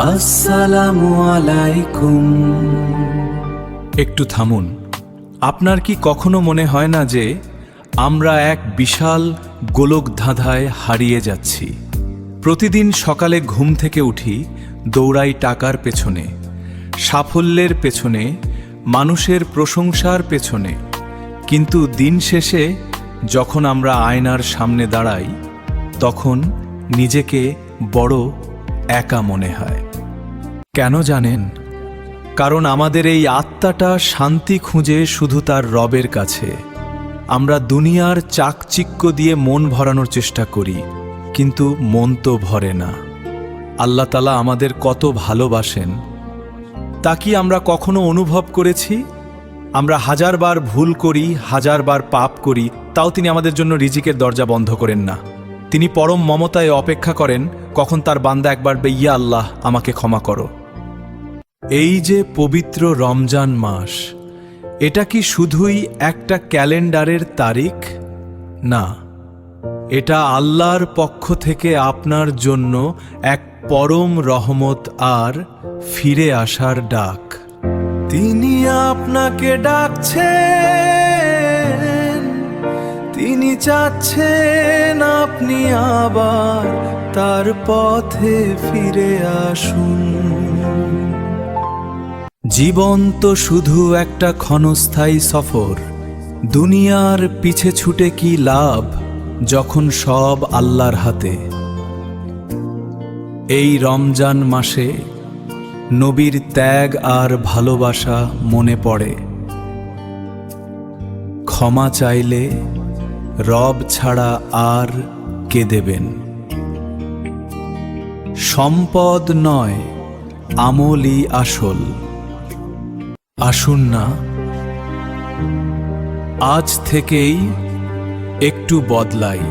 আসসালামু আলাইকুম। একটু থামুন। আপনার কি কখনো মনে হয় না যে আমরা এক বিশাল গোলকধাঁধায় হারিয়ে যাচ্ছি? প্রতিদিন সকালে ঘুম থেকে উঠি, দৌড়াই টাকার পেছনে, সাফল্যের পেছনে, মানুষের প্রশংসার পেছনে, কিন্তু দিন শেষে যখন আমরা আয়নার সামনে দাঁড়াই তখন নিজেকে বড় একা মনে হয়। কেন জানেন? কারণ আমাদের এই আত্মাটা শান্তি খুঁজে শুধু তার রবের কাছে। আমরা দুনিয়ার চাকচিক্য দিয়ে মন ভরানোর চেষ্টা করি, কিন্তু মন তো ভরে না। আল্লাহ তাআলা আমাদের কত ভালোবাসেন তা কি আমরা কখনো অনুভব করেছি? আমরা হাজারবার ভুল করি, হাজারবার পাপ করি, তাও তিনি আমাদের জন্য রিজিকের দরজা বন্ধ করেন না। তিনি পরম মমতায় অপেক্ষা করেন কখন তার বান্দা একবার ইয়া আল্লাহ আমাকে ক্ষমা করো। এই যে পবিত্র রমজান মাস, এটা কি শুধুই একটা ক্যালেন্ডারের তারিখ? না, এটা আল্লাহর পক্ষ থেকে আপনার জন্য এক পরম রহমত আর ফিরে আসার ডাক। তিনি আপনাকে ডাকছেন, তিনি চাচ্ছেন আপনি আবার তার পথে ফিরে আসুন। জীবন তো শুধু একটা ক্ষণস্থায়ী সফর। দুনিয়ার পিছে ছুটে কি লাভ যখন সব আল্লাহর হাতে? এই রমজান মাসে নবীর ত্যাগ আর ভালোবাসা মনে পড়ে। ক্ষমা চাইলে রব ছাড়া আর কে দেবেন? সম্পদ নয়, আমলই আসল। আসুন না, আজ থেকেই একটু বদলাই,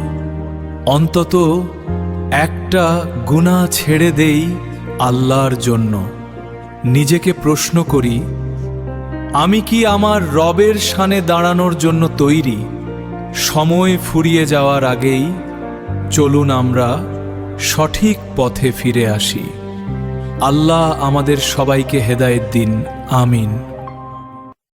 অন্তত একটা গুনাহ ছেড়ে দেই আল্লাহর জন্য। নিজেকে প্রশ্ন করি, আমি কি আমার রবের সামনে দাঁড়ানোর জন্য তৈরি? সময় ফুরিয়ে যাওয়ার আগেই চলুন আমরা সঠিক পথে ফিরে আসি। আল্লাহ আমাদের সবাইকে হেদায়েত দিন। আমিন।